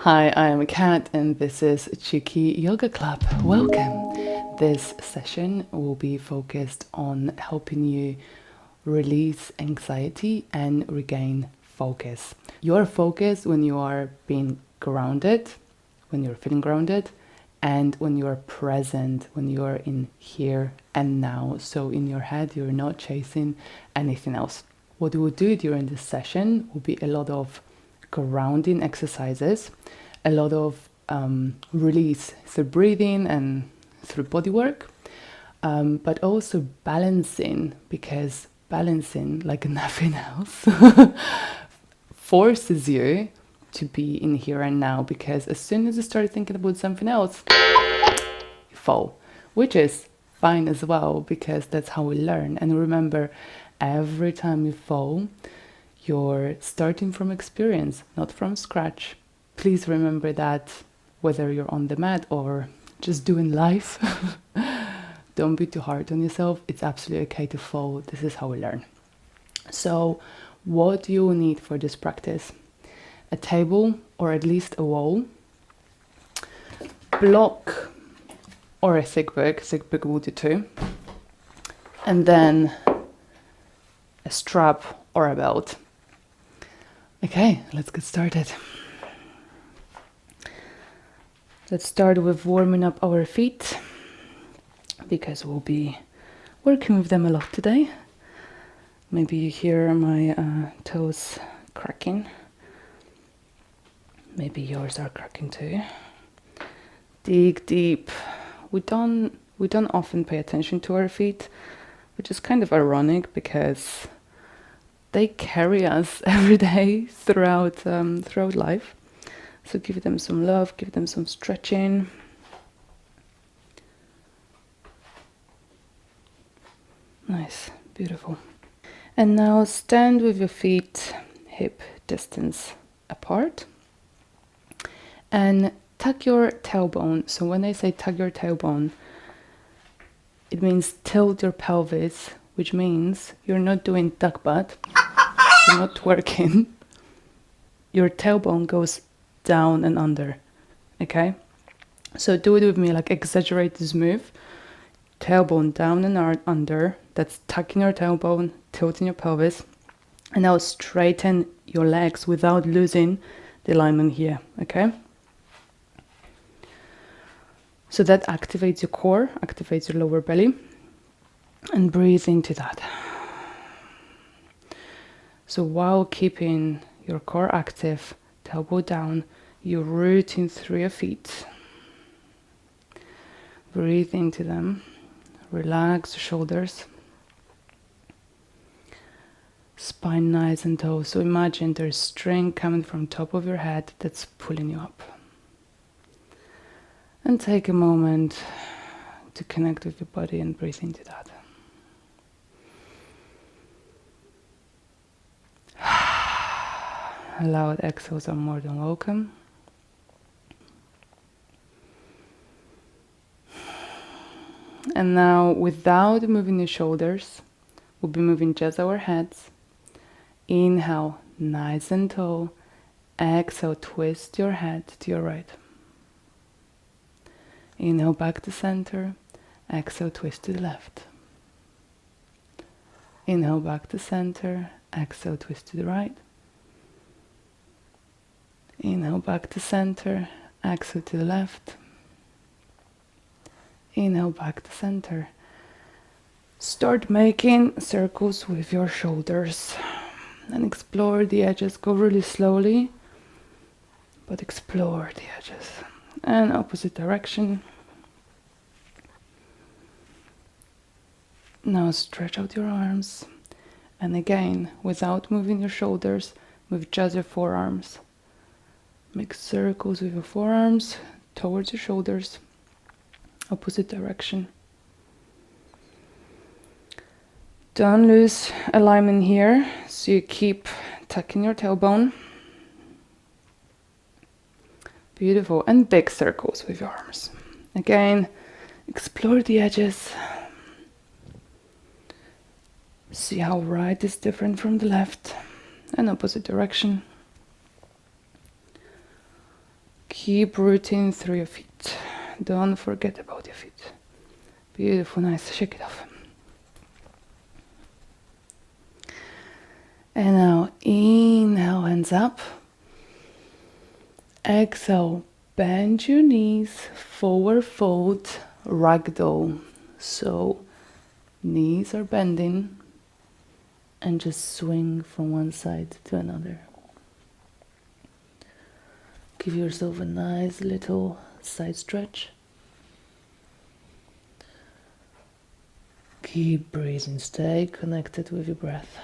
Hi, I am Kat and this is Cheeky Yoga Club. Welcome. This session will be focused on helping you release anxiety and regain focus. You are focused when you are being grounded, when you're feeling grounded, and when you are present, when you are in here and now. So in your head, you're not chasing anything else. What we will do during this session will be a lot of grounding exercises, a lot of release through breathing and through body work, but also balancing, because balancing, like nothing else, forces you to be in here and now, because as soon as you start thinking about something else, you fall, which is fine as well, because that's how we learn. And remember, every time you fall, you're starting from experience, not from scratch. Please remember that, whether you're on the mat or just doing life. Don't be too hard on yourself. It's absolutely okay to fall. This is how we learn. So what do you need for this practice? A table or at least a wall, block or a thick book will do too, and then a strap or a belt. Okay, let's get started. Let's start with warming up our feet, because we'll be working with them a lot today. Maybe you hear my toes cracking. Maybe yours are cracking too. Dig deep. We don't often pay attention to our feet, which is kind of ironic because they carry us every day throughout life. So give them some love, give them some stretching. Nice, beautiful. And now stand with your feet hip distance apart and tuck your tailbone. So when I say tuck your tailbone, it means tilt your pelvis, which means you're not doing duck butt. You're not twerking. Your tailbone goes down and under. Okay? So do it with me, like exaggerate this move. Tailbone down and under. That's tucking your tailbone, tilting your pelvis. And now straighten your legs without losing the alignment here. Okay? So that activates your core, activates your lower belly. And breathe into that. So while keeping your core active, elbow down, you're rooting through your feet. Breathe into them. Relax the shoulders. Spine nice and tall. So imagine there's string coming from top of your head that's pulling you up. And take a moment to connect with your body and breathe into that. Loud exhales are more than welcome. And now, without moving your shoulders, we'll be moving just our heads. Inhale, nice and tall. Exhale, twist your head to your right. Inhale, back to center. Exhale, twist to the left. Inhale, back to center. Exhale, twist to the right. Inhale, back to center. Exhale to the left. Inhale, back to center. Start making circles with your shoulders and explore the edges. Go really slowly, but explore the edges. And opposite direction. Now stretch out your arms. And again, without moving your shoulders, move just your forearms. Make circles with your forearms towards your shoulders. Opposite direction. Don't lose alignment here, so you keep tucking your tailbone. Beautiful. And big circles with your arms. Again, explore the edges. See how right is different from the left, and opposite direction. Keep rooting through your feet. Don't forget about your feet. Beautiful, nice. Shake it off. And now inhale, hands up. Exhale, bend your knees, forward fold, ragdoll. So knees are bending and just swing from one side to another. Give yourself a nice little side stretch. Keep breathing, stay connected with your breath.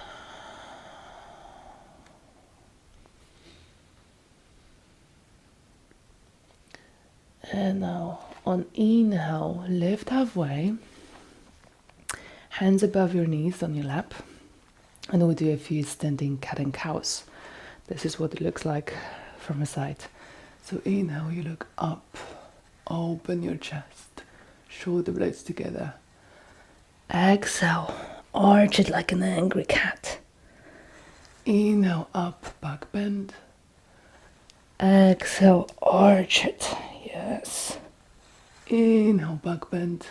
And now on inhale, lift halfway, hands above your knees on your lap, and we'll do a few standing cat and cows. This is what it looks like from a side. So inhale, you look up, open your chest, shoulder blades together. Exhale, arch it like an angry cat. Inhale, up, back bend. Exhale, arch it. Yes. Inhale, back bend.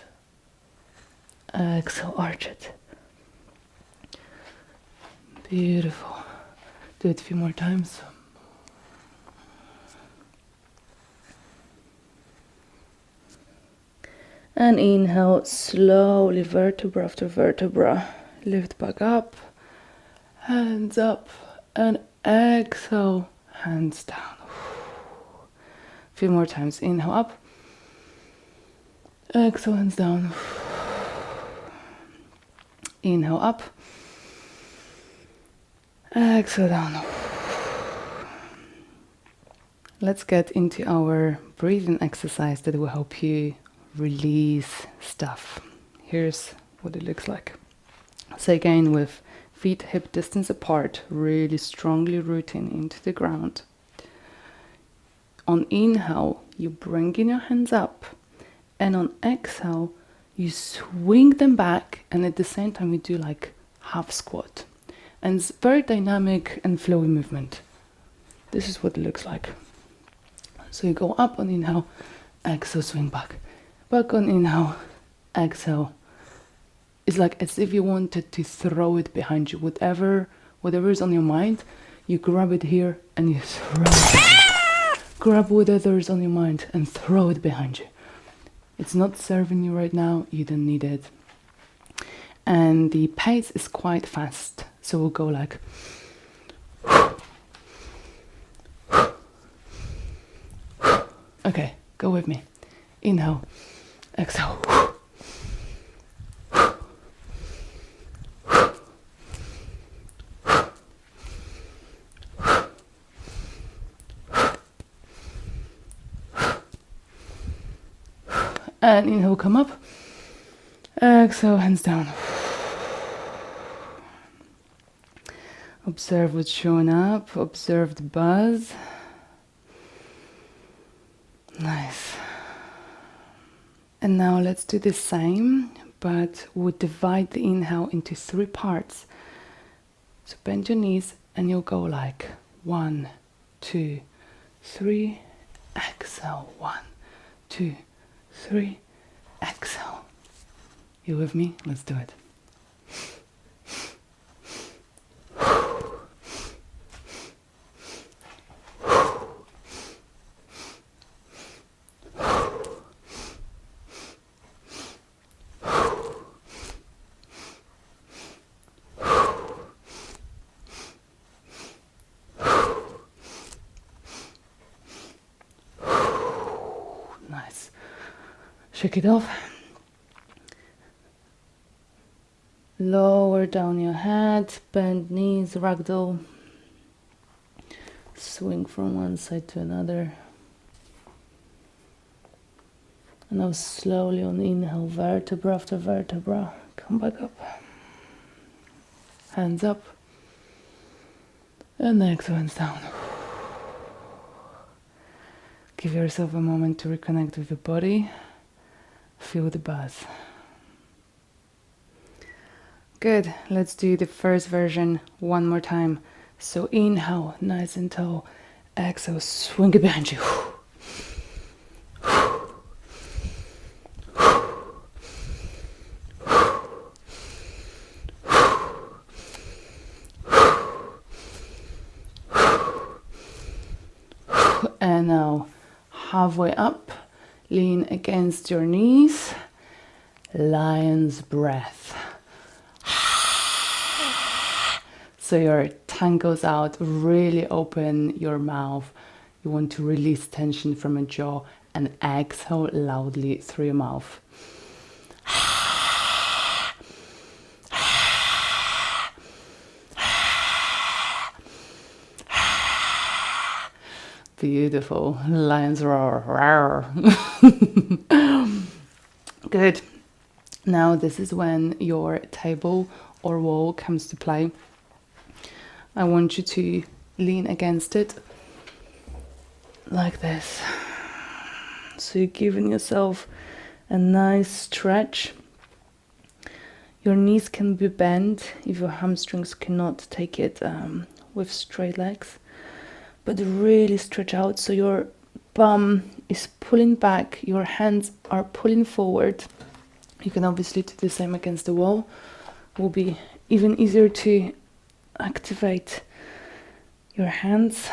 Exhale, arch it. Beautiful. Do it a few more times. And inhale, slowly, vertebra after vertebra. Lift back up, hands up, and exhale, hands down. A few more times. Inhale up, exhale, hands down. Inhale up, exhale down. Let's get into our breathing exercise that will help you release stuff. Here's what it looks like. So again, with feet hip distance apart, really strongly rooting into the ground. On inhale, you bring in your hands up, and on exhale, you swing them back, and at the same time, you do like half squat. And it's very dynamic and flowy movement. This is what it looks like. So you go up on inhale, exhale, swing back. Back on inhale, exhale. It's like as if you wanted to throw it behind you. Whatever is on your mind, you grab it here and you throw it. Grab whatever is on your mind and throw it behind you. It's not serving you right now, you don't need it. And the pace is quite fast. So we'll go like okay, go with me. Inhale, exhale. And inhale, come up. Exhale, hands down. Observe what's showing up. Observe the buzz. Nice. And now let's do the same, but we'll divide the inhale into 3 parts. So bend your knees and you'll go like 1, 2, 3, exhale. 1, 2, 3, exhale. You with me? Let's do it. Nice. Shake it off. Lower down your head, bend knees, ragdoll. Swing from one side to another. And now slowly on inhale, vertebra after vertebra, come back up. Hands up. And exhale, hands down. Give yourself a moment to reconnect with your body. Feel the buzz. Good. Let's do the first version one more time. So inhale, nice and tall. Exhale, swing it behind you. and now halfway up, lean against your knees, lion's breath. So your tongue goes out, really open your mouth. You want to release tension from your jaw and exhale loudly through your mouth. Beautiful. Lion's roar. Roar. Good. Now this is when your table or wall comes to play. I want you to lean against it like this. So you're giving yourself a nice stretch. Your knees can be bent if your hamstrings cannot take it with straight legs. But really stretch out so your bum is pulling back, your hands are pulling forward. You can obviously do the same against the wall. It will be even easier to activate your hands.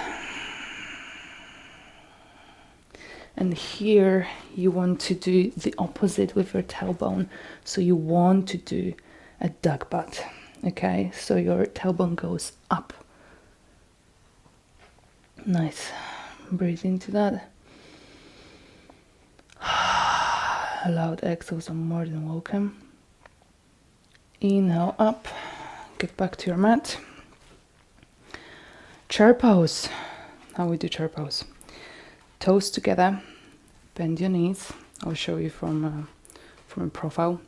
And here you want to do the opposite with your tailbone. So you want to do a duck butt. Okay, so your tailbone goes up. Nice. Breathe into that. Loud exhales are more than welcome. Inhale up. Get back to your mat. Chair pose. How we do chair pose. Toes together. Bend your knees. I'll show you from a profile.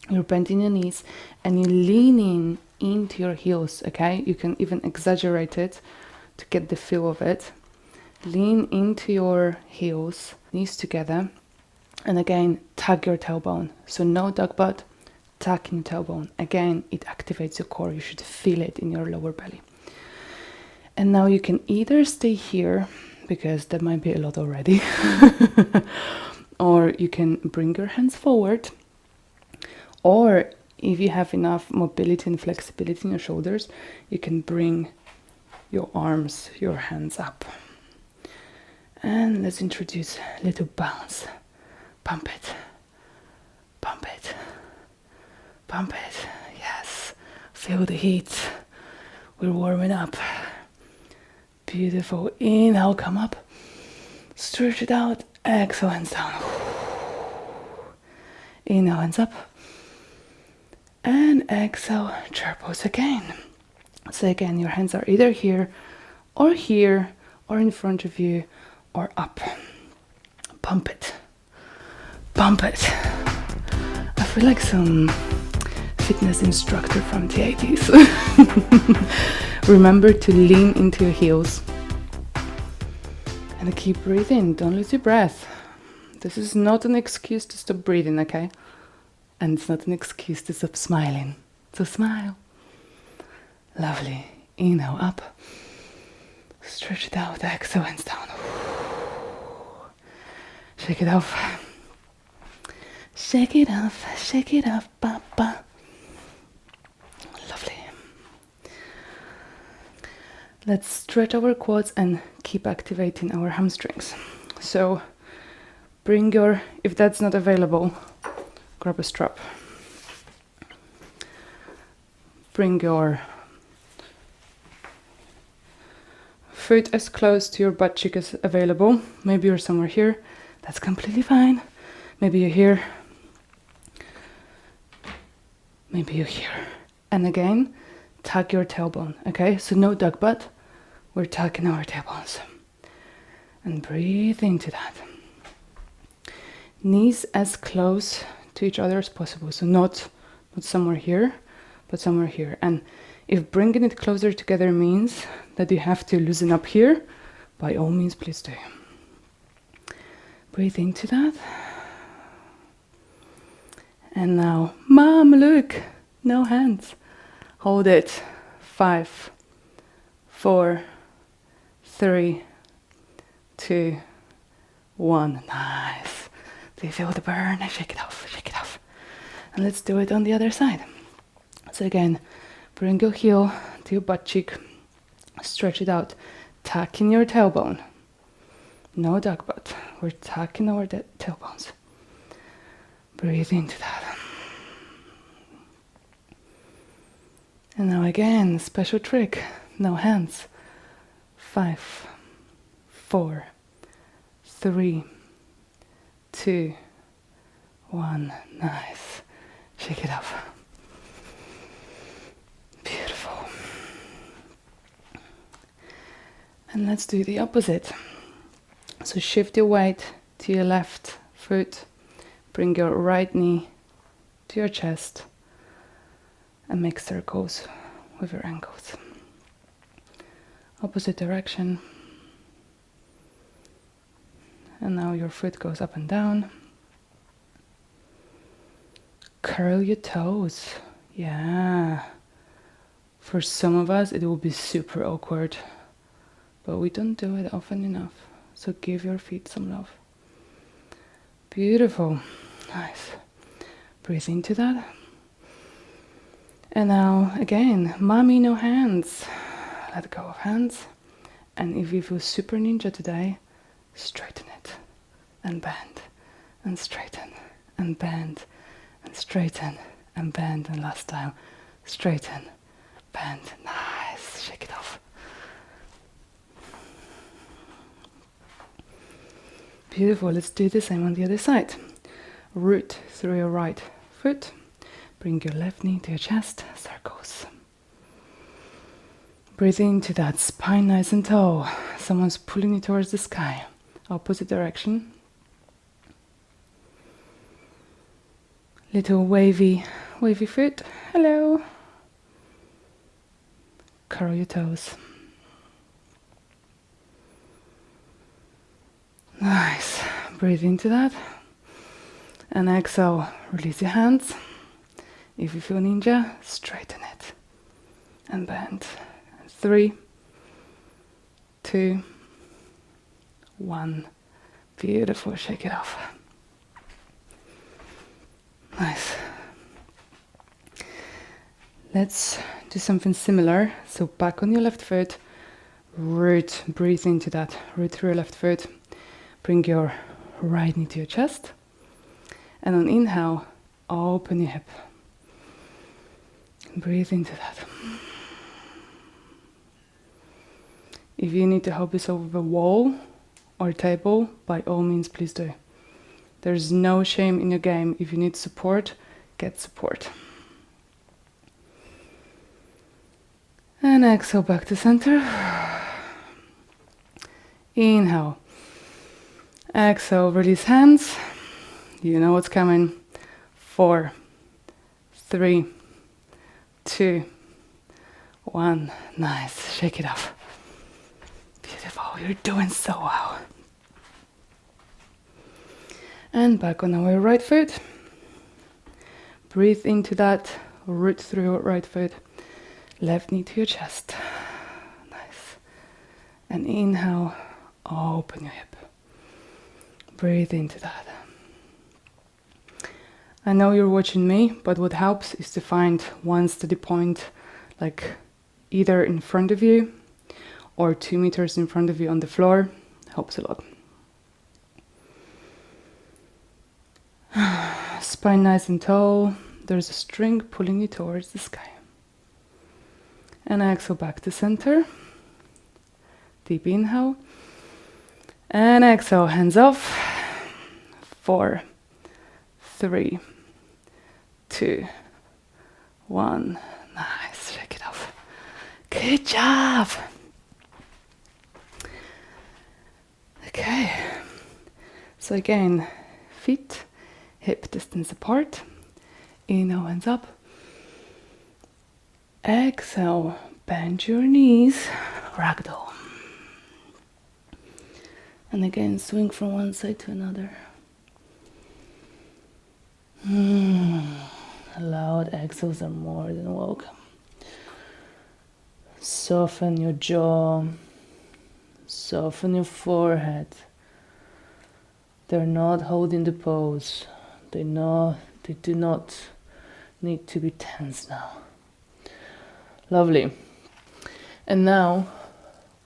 You're bending your knees and you're leaning into your heels. Okay, you can even exaggerate it to get the feel of it. Lean into your heels, knees together, and again tug your tailbone. So no duck butt, tuck in your tailbone. Again, it activates your core. You should feel it in your lower belly. And now you can either stay here, because that might be a lot already, or you can bring your hands forward, or if you have enough mobility and flexibility in your shoulders, you can bring your arms, your hands up. And let's introduce a little bounce. Pump it, pump it, pump it. Yes, feel the heat. We're warming up. Beautiful. Inhale, come up. Stretch it out. Exhale, hands down. Inhale, hands up. And exhale, chair pose again. So again, your hands are either here, or in front of you, or up. Pump it. Pump it. I feel like some fitness instructor from the 80s. Remember to lean into your heels. And keep breathing. Don't lose your breath. This is not an excuse to stop breathing, okay? And it's not an excuse to stop smiling. So smile. Lovely. Inhale up. Stretch it out. Exhale, hands down. Shake it off. Shake it off. Shake it off. Ba, ba. Lovely. Let's stretch our quads and keep activating our hamstrings. So bring your, if that's not available, grab a strap. Bring your foot as close to your butt cheek as available. Maybe you're somewhere here. That's completely fine. Maybe you're here. Maybe you're here. And again, tuck your tailbone. Okay, so no duck butt. We're tucking our tailbones. And breathe into that. Knees as close to each other as possible. So not somewhere here, but somewhere here. And if bringing it closer together means that you have to loosen up here, by all means, please do. Breathe into that. And now, Mom, look, no hands. Hold it. 5, 4, 3, 2, 1. Nice. Do you feel the burn? Shake it off, shake it off. And let's do it on the other side. So again, bring your heel to your butt cheek. Stretch it out. Tuck in your tailbone. No duck butt. We're tucking our tailbones. Breathe into that. And now again, special trick. No hands. 5, 4, 3, 2, 1. Nice. Shake it off. Beautiful. And let's do the opposite. So shift your weight to your left foot. Bring your right knee to your chest and make circles with your ankles. Opposite direction. And now your foot goes up and down. Curl your toes. Yeah. For some of us, it will be super awkward, but we don't do it often enough. So give your feet some love. Beautiful. Nice. Breathe into that. And now, again, mommy, no hands. Let go of hands. And if you feel super ninja today, straighten it. And bend. And straighten. And bend. And straighten. And bend. And last time, straighten. Bend. Nice. Shake it off. Beautiful. Let's do the same on the other side. Root through your right foot. Bring your left knee to your chest. Circles. Breathe into that. Spine nice and tall. Someone's pulling you towards the sky. Opposite direction. Little wavy foot. Hello. Curl your toes. Nice. Breathe into that. And exhale. Release your hands. If you feel ninja, straighten it. And bend. 3, 2, 1. Beautiful. Shake it off. Nice. Let's do something similar. So back on your left foot. Root. Breathe into that. Root through your left foot. Bring your right knee to your chest. And on inhale, open your hip. Breathe into that. If you need to help yourself with a wall or a table, by all means, please do. There's no shame in your game. If you need support, get support. And exhale back to center. Inhale. Exhale, release hands. You know what's coming. 4, 3, 2, 1. Nice. Shake it off. Beautiful. You're doing so well. And back on our right foot. Breathe into that. Root through your right foot. Left knee to your chest. Nice. And inhale. Open your hip. Breathe into that. I know you're watching me, but what helps is to find one steady point, like either in front of you or 2 meters in front of you on the floor. Helps a lot. Spine nice and tall. There's a string pulling you towards the sky. And exhale back to center. Deep inhale. And exhale, hands off. 4, 3, 2, 1. Nice. Shake it off. Good job. Okay. So again, feet hip distance apart. Inhale, hands up. Exhale, bend your knees. Ragdoll. And again, swing from one side to another. Loud exhales are more than welcome. Soften your jaw. Soften your forehead. They're not holding the pose. They do not need to be tense now. Lovely. And now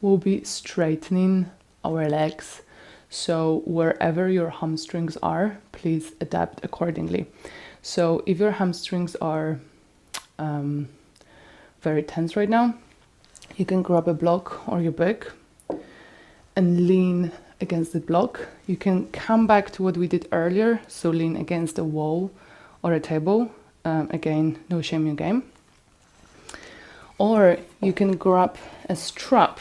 we'll be straightening our legs. So wherever your hamstrings are, please adapt accordingly. So if your hamstrings are very tense right now, you can grab a block or your book and lean against the block. You can come back to what we did earlier, so lean against a wall or a table. Again, no shame in your game. Or you can grab a strap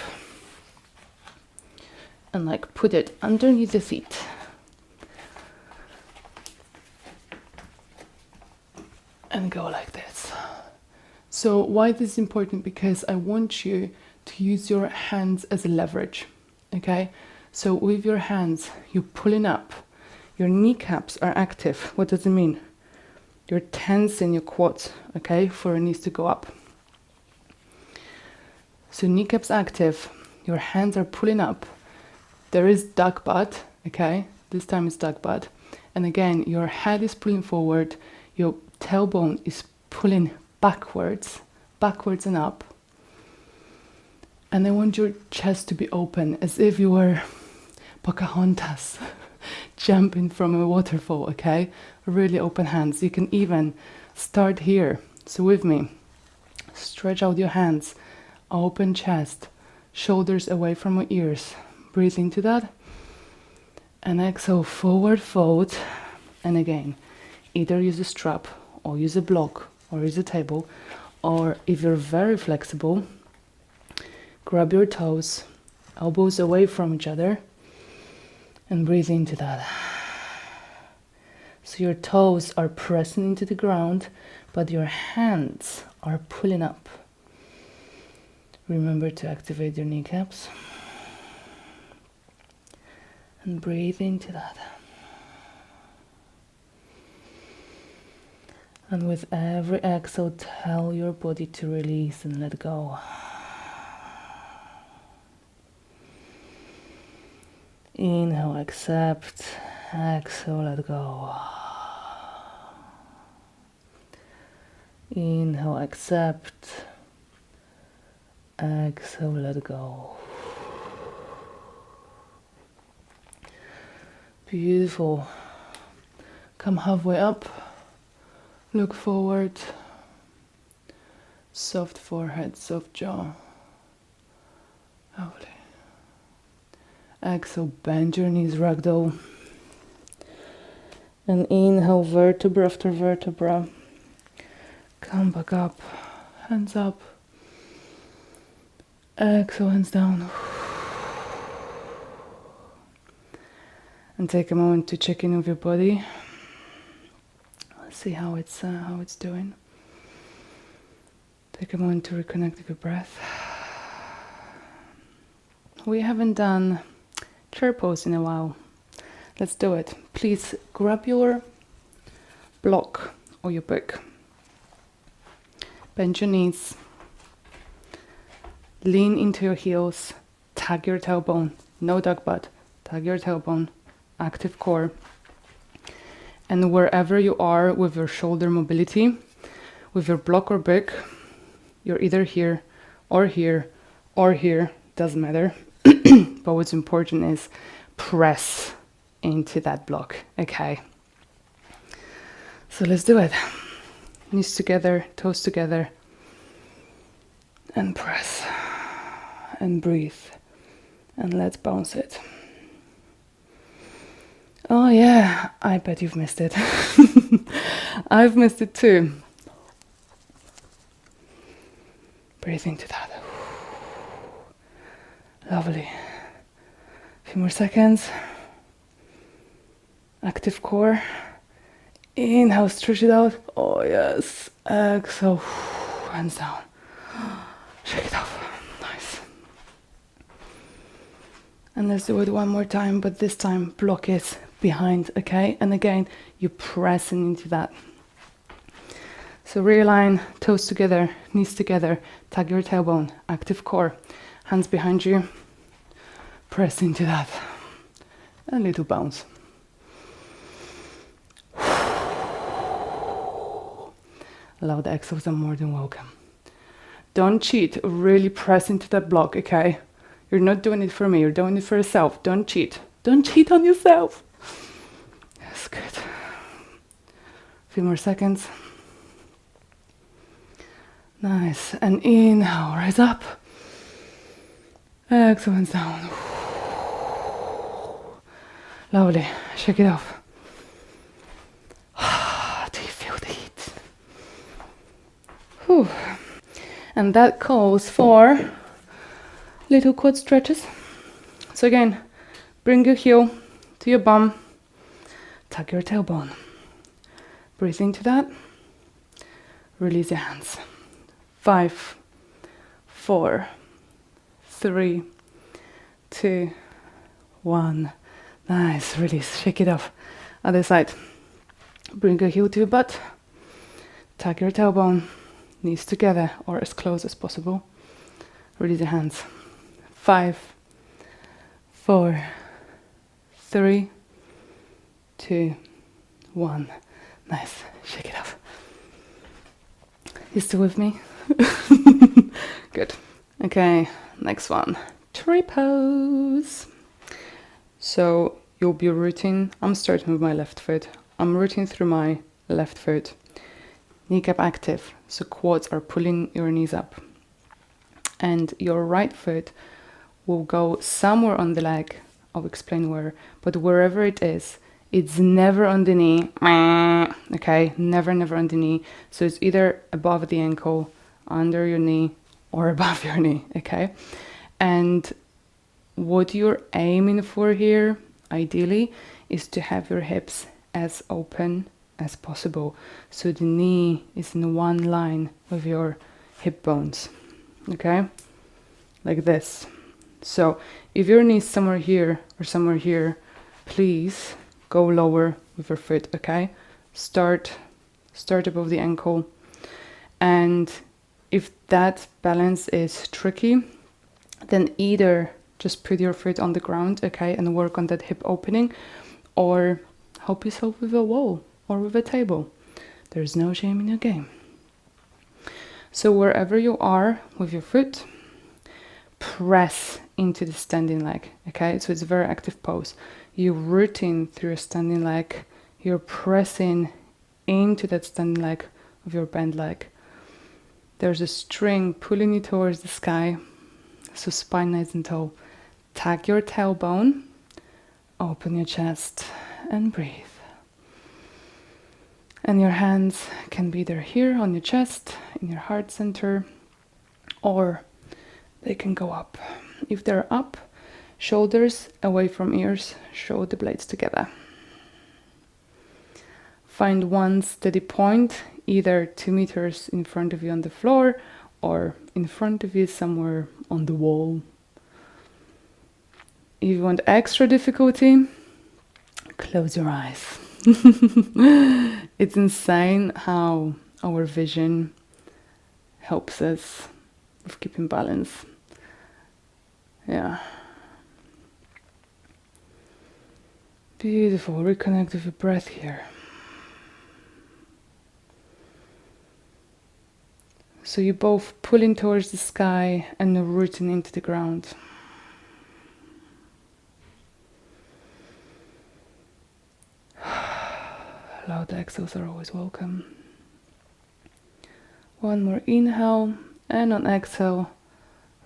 and like put it underneath the seat. And go like this. So why this is important? Because I want you to use your hands as a leverage, okay? So with your hands, you're pulling up. Your kneecaps are active. What does it mean? You're tensing your quads, okay, for your knees to go up. So kneecaps active, your hands are pulling up. There is duck butt, okay? This time it's duck butt. And again, your head is pulling forward, your tailbone is pulling backwards and up. And I want your chest to be open, as if you were Pocahontas jumping from a waterfall, okay? Really open hands. You can even start here. So with me, stretch out your hands, open chest, shoulders away from my ears. Breathe into that. And exhale, forward fold. And again, either use a strap or use a block or use a table. Or if you're very flexible, grab your toes, elbows away from each other, and breathe into that. So your toes are pressing into the ground, but your hands are pulling up. Remember to activate your kneecaps. And breathe into that. And with every exhale, tell your body to release and let go. Inhale, accept. Exhale, let go. Inhale, accept. Exhale, let go. Beautiful. Come halfway up. Look forward. Soft forehead, soft jaw. Lovely. Exhale, bend your knees, ragdoll. And inhale, vertebra after vertebra. Come back up, hands up. Exhale, hands down. And take a moment to check in with your body. See how it's doing. Take a moment to reconnect with your breath. We haven't done chair pose in a while. Let's do it. Please grab your block or your book. Bend your knees. Lean into your heels. Tag your tailbone. No duck butt. Tag your tailbone. Active core. And wherever you are with your shoulder mobility, with your block or book, you're either here or here or here, doesn't matter. But what's important is press into that block, okay? So let's do it. Knees together, toes together, and press, and breathe, and let's bounce it. Oh yeah, I bet you've missed it. I've missed it too. Breathe into that. Lovely. A few more seconds. Active core. Inhale, stretch it out. Oh yes. Exhale. Hands down. Shake it off. Nice. And let's do it one more time, but this time block it behind, okay? And again, you're pressing into that. So realign, toes together, knees together, tag your tailbone, active core, hands behind you, press into that. A little bounce. Loud exhales are more than welcome. Don't cheat, really press into that block, okay? You're not doing it for me, you're doing it for yourself. Don't cheat, Don't cheat on yourself. That's good. A few more seconds. Nice. And inhale, rise up. Exhale, and down. Lovely. Shake it off. Do you feel the heat? Whew. And that calls for little quad stretches. So again, bring your heel to your bum. Tuck your tailbone. Breathe into that. Release your hands. 5, 4, 3, 2, 1. Nice. Release. Shake it off. Other side. Bring your heel to your butt. Tuck your tailbone. Knees together or as close as possible. Release your hands. 5, 4, 3, 2, 1. Nice. Shake it off. You still with me? Good. Okay, next one. Tree pose. So you'll be rooting. I'm starting with my left foot. I'm rooting through my left foot. Kneecap active. So quads are pulling your knees up. And your right foot will go somewhere on the leg. I'll explain where. But wherever it is, it's never on the knee. Okay, never on the knee. So it's either above the ankle, under your knee, or above your knee. Okay. And what you're aiming for here, ideally, is to have your hips as open as possible. So the knee is in one line with your hip bones. Okay. Like this. So if your knee is somewhere here or somewhere here, please go lower with your foot, okay? Start above the ankle. And if that balance is tricky, then either just put your foot on the ground, okay, and work on that hip opening, or help yourself with a wall or with a table. There's no shame in your game. So wherever you are with your foot, press into the standing leg, okay? So it's a very active pose. You're rooting through a standing leg. You're pressing into that standing leg of your bent leg. There's a string pulling you towards the sky. So spine nice and tall. Tuck your tailbone. Open your chest and breathe. And your hands can be either here on your chest, in your heart center, or they can go up. If they're up, shoulders away from ears, shoulder blades together. Find one steady point, either 2 meters in front of you on the floor or in front of you somewhere on the wall. If you want extra difficulty, close your eyes. It's insane how our vision helps us with keeping balance. Yeah. Beautiful. Reconnect with your breath here. So you're both pulling towards the sky and rooting into the ground. Loud exhales are always welcome. One more inhale, and on exhale,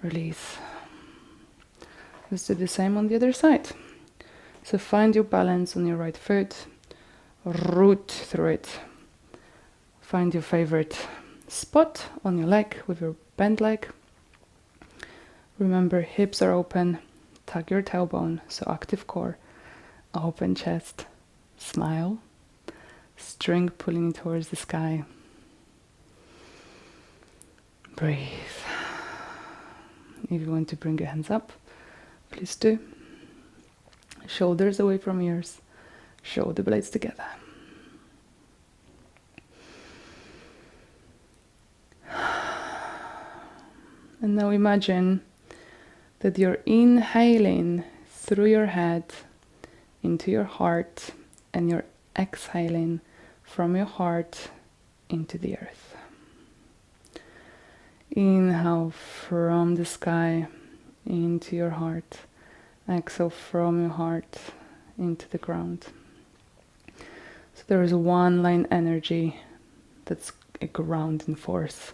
release. Let's do the same on the other side. So find your balance on your right foot, root through it. Find your favorite spot on your leg with your bent leg. Remember, hips are open, tuck your tailbone, so active core, open chest, smile, string pulling you towards the sky. Breathe. If you want to bring your hands up, please do. Shoulders away from ears, shoulder blades together. And now imagine that you're inhaling through your head into your heart, and you're exhaling from your heart into the earth. Inhale from the sky into your heart, Exhale from your heart into the ground. So there is one line energy that's a grounding force.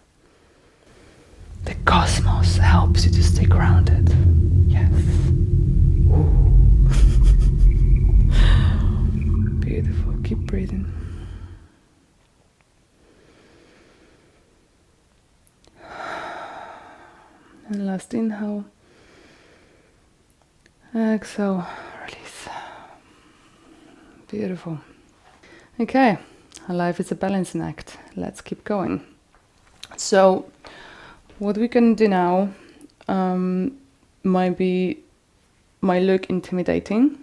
The cosmos helps you to stay grounded. Yes. Beautiful. Keep breathing. And last inhale. Exhale. Release. Beautiful. Okay. Life is a balancing act. Let's keep going. So, what we can do now might look intimidating,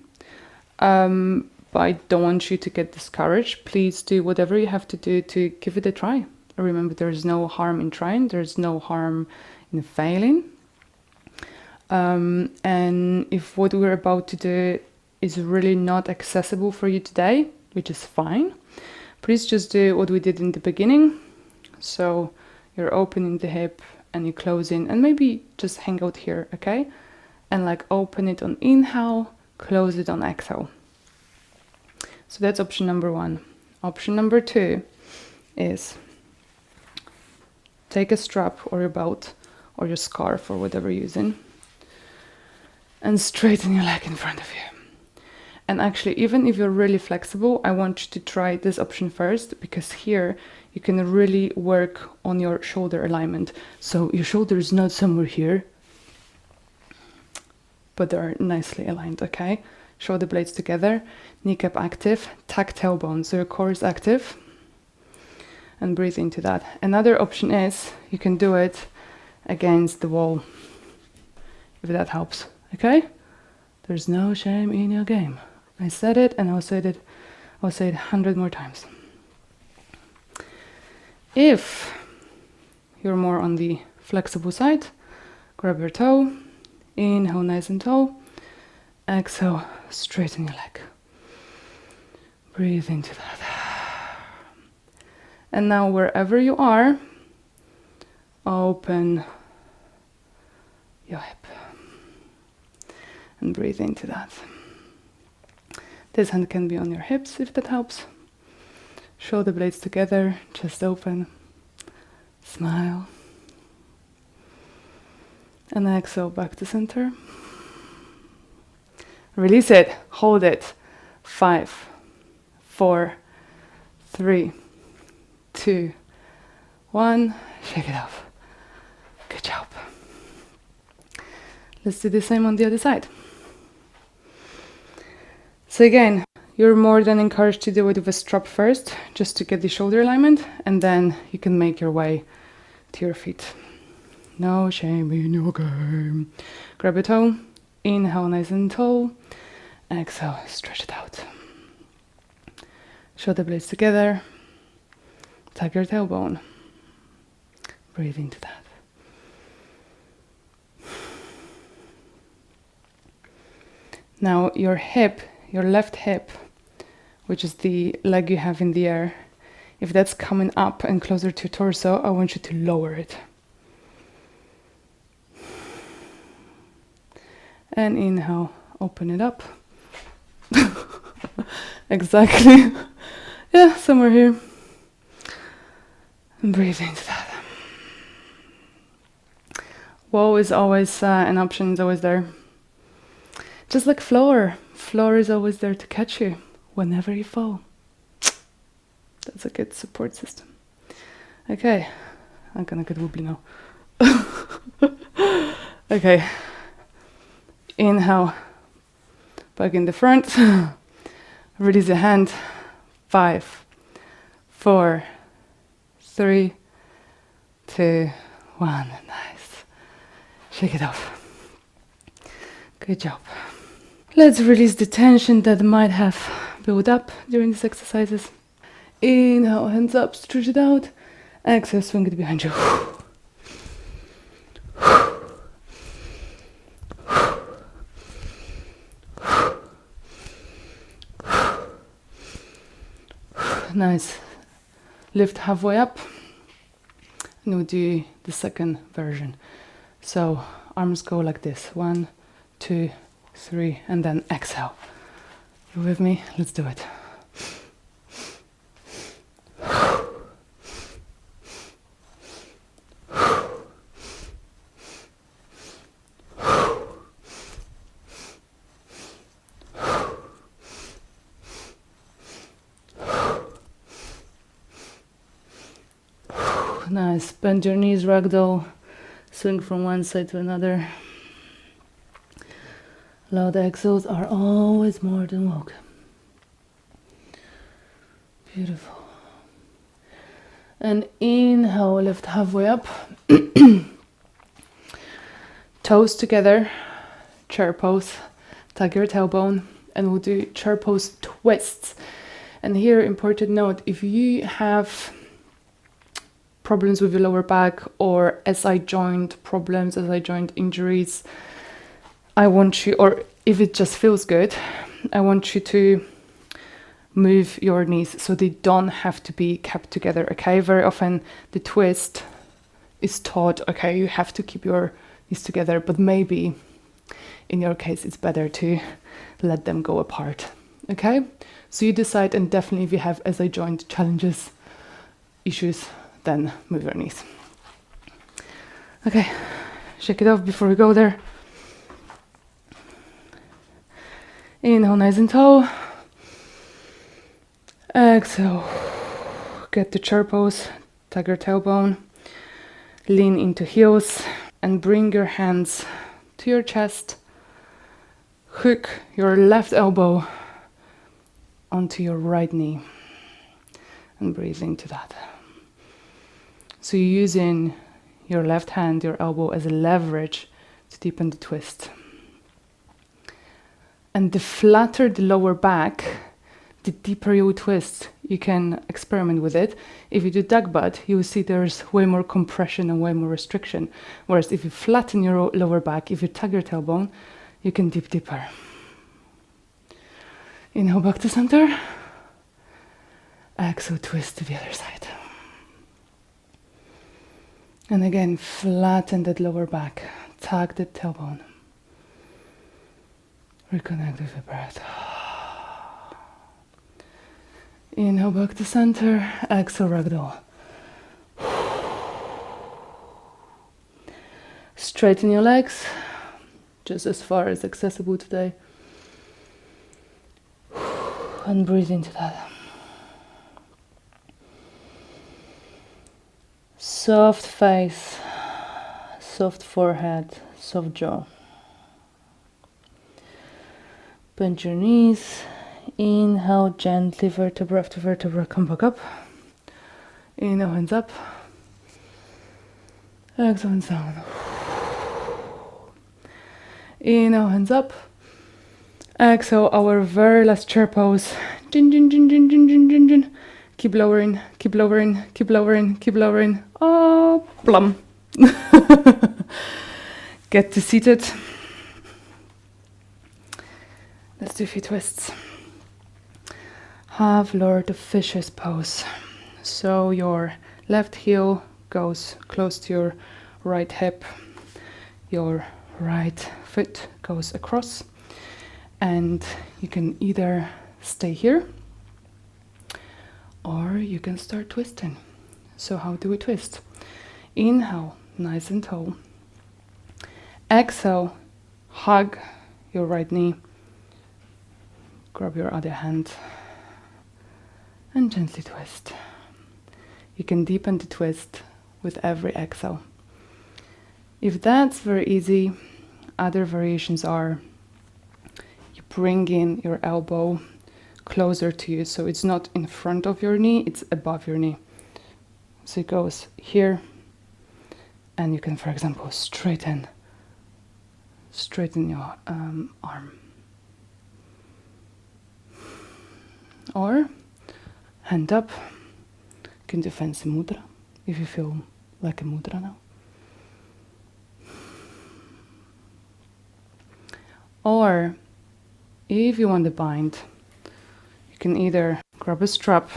but I don't want you to get discouraged. Please do whatever you have to do to give it a try. Remember, there's no harm in trying. There's no harm in failing. And if what we're about to do is really not accessible for you today, which is fine, please just do what we did in the beginning. So you're opening the hip and you close in, and maybe just hang out here, okay? And like open it on inhale, close it on exhale. So that's option number 1. Option number 2 is take a strap or your belt or your scarf or whatever you're using and straighten your leg in front of you. And actually, even if you're really flexible, I want you to try this option first, because here you can really work on your shoulder alignment. So your shoulder is not somewhere here, but they're nicely aligned, okay? Shoulder blades together, kneecap active, tuck tailbone, so your core is active. And breathe into that. Another option is you can do it against the wall, if that helps, okay? There's no shame in your game. I said it, and I'll say it 100 more times. If you're more on the flexible side, grab your toe, inhale nice and tall, exhale, straighten your leg. Breathe into that. And now wherever you are, open your hip and breathe into that. This hand can be on your hips if that helps. Shoulder blades together, chest open, smile. And exhale back to center. Release it, hold it. 5, 4, 3, 2, 1. Shake it off. Good job. Let's do the same on the other side. So again, you're more than encouraged to do it with a strap first, just to get the shoulder alignment, and then you can make your way to your feet. No shame in your game. Grab a toe, inhale nice and tall, exhale, stretch it out. Shoulder blades together, tuck your tailbone, breathe into that. Now your hip, your left hip, which is the leg you have in the air, if that's coming up and closer to your torso, I want you to lower it. And inhale, open it up. Exactly. Yeah, somewhere here. And breathe into that. Wall is always an option, is always there. Just like floor. Floor is always there to catch you whenever you fall. That's a good support system. Okay, I'm gonna get wobbly now. Okay, inhale, back in the front. Release the hand. 5, 4, 3, 2, 1. Nice. Shake it off. Good job. Let's release the tension that might have built up during these exercises. Inhale, hands up, stretch it out. Exhale, swing it behind you. Nice. Lift halfway up. And we'll do the second version. So arms go like this. 1, 2, 3, and then exhale. You with me? Let's do it. Nice. Bend your knees, ragdoll. Swing from one side to another. Loud exhales are always more than welcome. Beautiful. And inhale, lift halfway up. Toes together, chair pose. Tuck your tailbone, and we'll do chair pose twists. And here, important note, if you have problems with your lower back or SI joint problems, SI joint injuries, I want you, or if it just feels good, I want you to move your knees so they don't have to be kept together, okay? Very often the twist is taught, okay, you have to keep your knees together, but maybe in your case it's better to let them go apart, okay? So you decide, and definitely if you have SI joint challenges, issues, then move your knees. Okay, shake it off before we go there. Inhale, nice and tall. Exhale. Get to chair pose. Tuck your tailbone. Lean into heels and bring your hands to your chest. Hook your left elbow onto your right knee and breathe into that. So you're using your left hand, your elbow, as a leverage to deepen the twist. And the flatter the lower back, the deeper you twist. You can experiment with it. If you do duck butt, you will see there's way more compression and way more restriction. Whereas if you flatten your lower back, if you tuck your tailbone, you can dip deeper. Inhale back to center. Exhale, twist to the other side. And again, flatten that lower back. Tuck the tailbone. Reconnect with your breath. Inhale back to center. Exhale, ragdoll. Straighten your legs, just as far as accessible today. And breathe into that. Soft face, soft forehead, soft jaw. Bend your knees. Inhale, gently, vertebra after vertebra, come back up. Inhale, hands up. Exhale, hands down. Inhale, hands up. Exhale, our very last chair pose. Jin, jin, jin, jin, jin, jin, jin, jin. Keep lowering, keep lowering, keep lowering, keep lowering. Oh, plum. Get to seated. Let's do a few twists. Have Lord of Fishes pose. So your left heel goes close to your right hip. Your right foot goes across. And you can either stay here or you can start twisting. So how do we twist? Inhale, nice and tall. Exhale, hug your right knee. Grab your other hand and gently twist. You can deepen the twist with every exhale. If that's very easy, other variations are you bring in your elbow closer to you, so it's not in front of your knee, it's above your knee. So it goes here, and you can, for example, straighten your arm. Or hand up. You can do fancy mudra if you feel like a mudra now. Or if you want to bind, you can either grab a strap.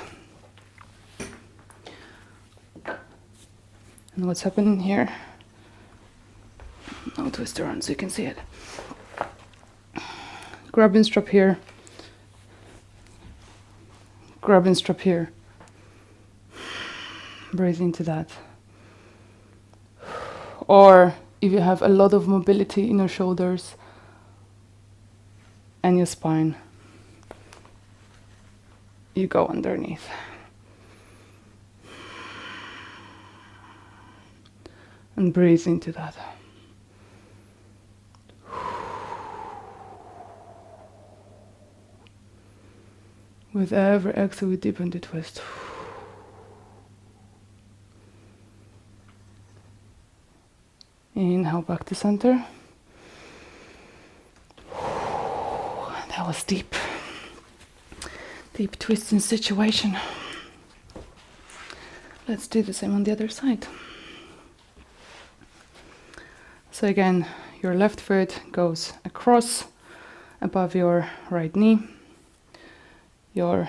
And what's happening here? I'll twist around so you can see it. grabbing strap here, grabbing strap here. Breathe into that. Or if you have a lot of mobility in your shoulders and your spine, you go underneath. And breathe into that. With every exhale, we deepen the twist. Inhale back to center. That was deep. Deep twisting situation. Let's do the same on the other side. So again, your left foot goes across above your right knee. Your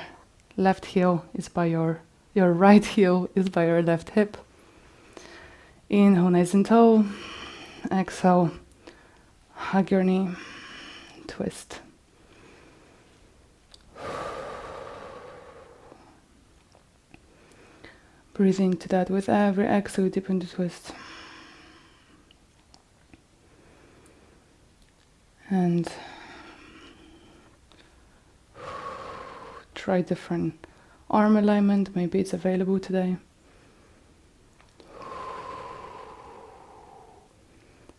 left heel is by your right heel is by your left hip. Inhale, nice and tall. Exhale, hug your knee, twist. Breathe into that with every exhale, deepen the twist. And try different arm alignment, maybe it's available today.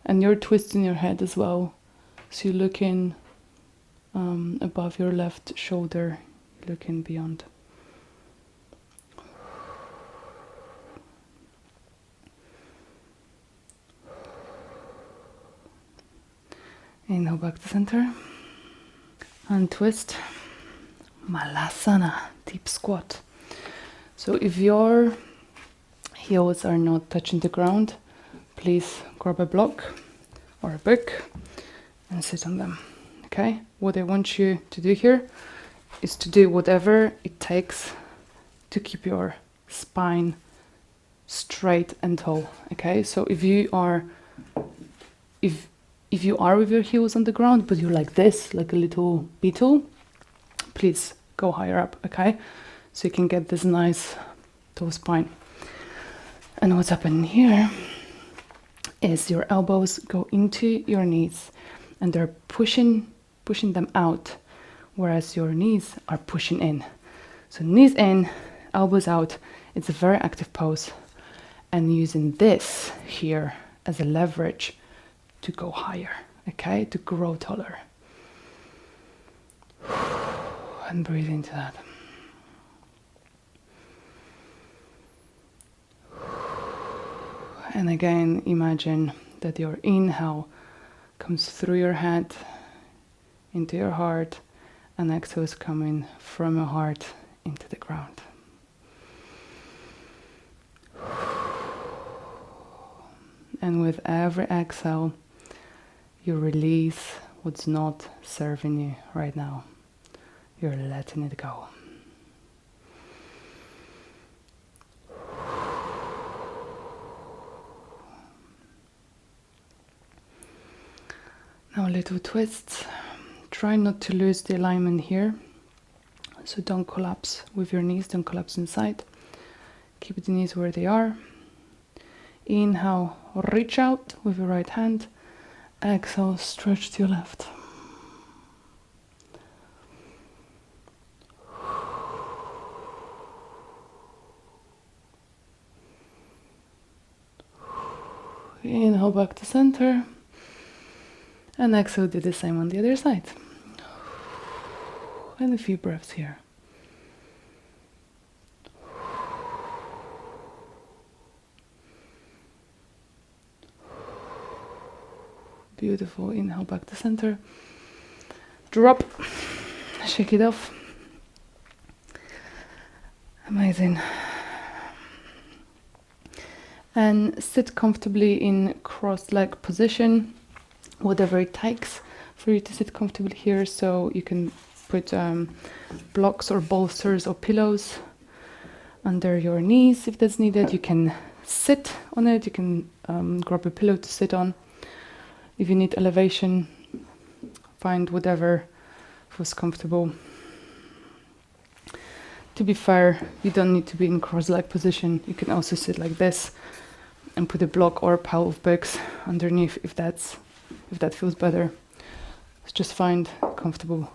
And you're twisting your head as well. So you're looking above your left shoulder, looking beyond. Inhale back to center. And twist. Malasana, deep squat. So if your heels are not touching the ground, please grab a block or a book and sit on them. Okay? What I want you to do here is to do whatever it takes to keep your spine straight and tall. Okay? So if you are with your heels on the ground, but you're like this, like a little beetle, please go higher up, okay? So you can get this nice tall spine. And what's happening here is your elbows go into your knees and they're pushing them out, whereas your knees are pushing in. So knees in, elbows out. It's a very active pose. And using this here as a leverage to go higher, okay? To grow taller. And breathe into that. And again, imagine that your inhale comes through your head into your heart, and exhale is coming from your heart into the ground. And with every exhale, you release what's not serving you right now. You're letting it go. Now little twists. Try not to lose the alignment here. So don't collapse with your knees, don't collapse inside. Keep the knees where they are. Inhale, reach out with your right hand. Exhale, stretch to your left. Inhale back to center. And exhale, do the same on the other side. And a few breaths here. Beautiful. Inhale back to center. Drop. Shake it off. Amazing. And sit comfortably in cross-leg position, whatever it takes for you to sit comfortably here. So you can put blocks or bolsters or pillows under your knees if that's needed. You can sit on it. You can grab a pillow to sit on. If you need elevation, find whatever feels comfortable. To be fair, you don't need to be in cross-leg position. You can also sit like this and put a block or a pile of books underneath if that feels better. So just find a comfortable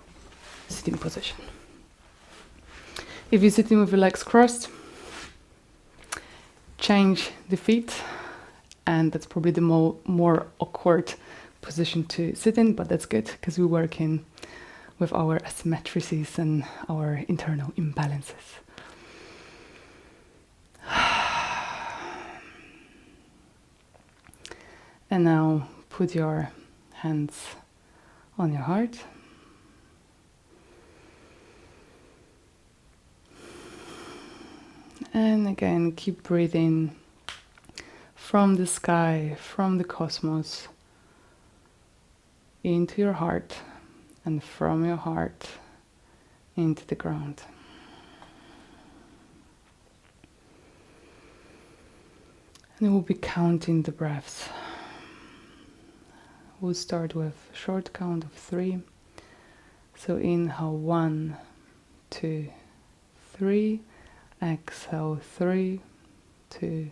sitting position. If you're sitting with your legs crossed, change the feet, and that's probably the more awkward position to sit in, but that's good because we're working with our asymmetries and our internal imbalances. And now put your hands on your heart. And again, keep breathing from the sky, from the cosmos, into your heart, and from your heart into the ground. And we'll be counting the breaths. We'll start with a short count of 3. So inhale 1, 2, 3. Exhale 3, 2,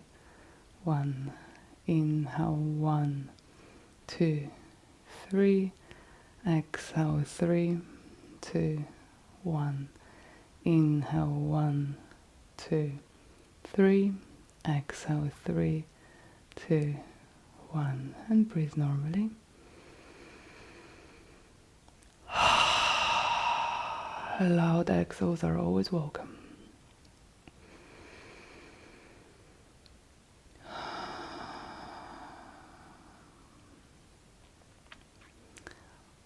1. Inhale 1, 2, 3. Exhale 3, 2, 1. Inhale 1, 2, 3. Exhale 3, 2, 1. And breathe normally. Loud exhales are always welcome.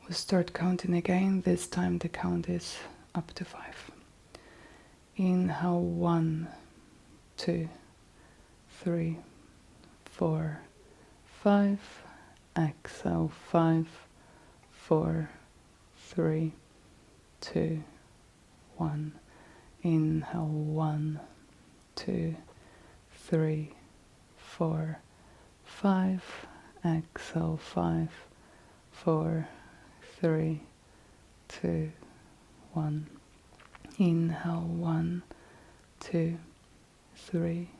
We'll start counting again. This time the count is up to 5. Inhale 1, 2, 3, 4, 5. Exhale 5, 4, 3, 2, 1. Inhale 1, 2, 3, 4, 5. Exhale 5, 4, 3, 2, 1. Inhale 1, 2, 3,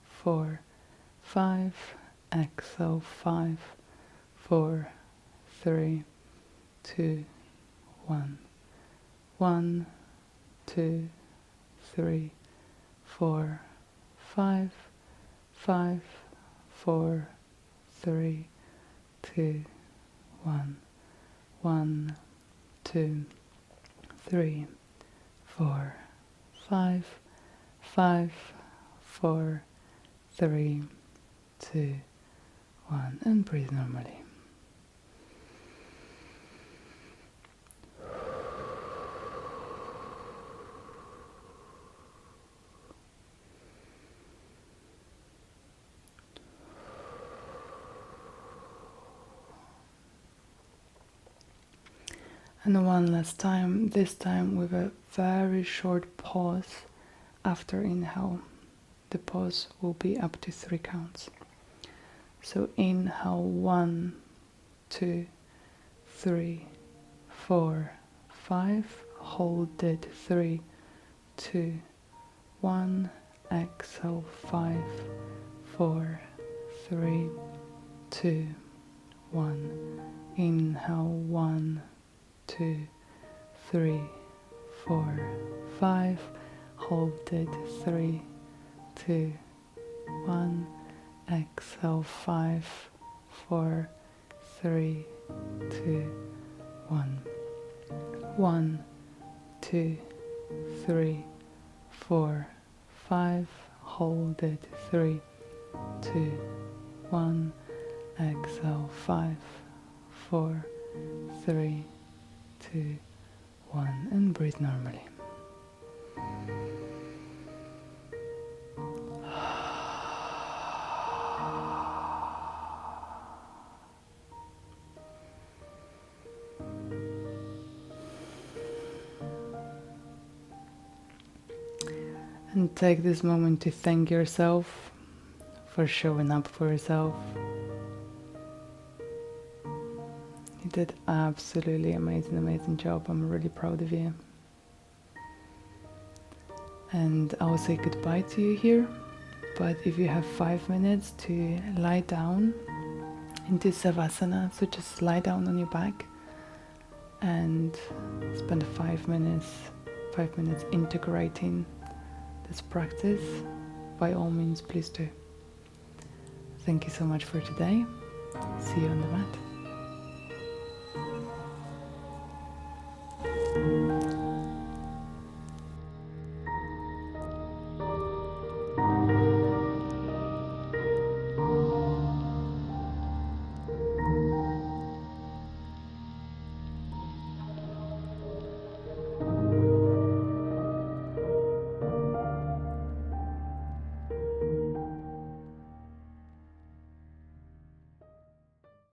4, 5. Exhale 5, 4, 3, 2, 1. 1, 2, 3, 4, 5. 5, 4, 3, 2, 1. 1, 2, 3, 4, 5. 5, 4, 3, 2, 1. And breathe normally. And one last time, this time with a very short pause after inhale. The pause will be up to 3 counts. So inhale 1, 2, 3, 4, 5. Hold it 3, 2, 1. Exhale 5, 4, 3, 2, 1. Inhale 1, 2, 3, 4, 5. Hold it 3, 2, 1. Exhale 5, 4, 3, 2, 1. 1, 2, 3, 4, 5. Hold it 3, 2, 1. Exhale 5, 4, 3, 2, 1. And breathe normally. And take this moment to thank yourself for showing up for yourself. You did absolutely amazing job. I'm really proud of you. And I will say goodbye to you here. But if you have 5 minutes to lie down into Savasana, so just lie down on your back and spend 5 minutes integrating this practice, by all means, please do. Thank you so much for today. See you on the mat.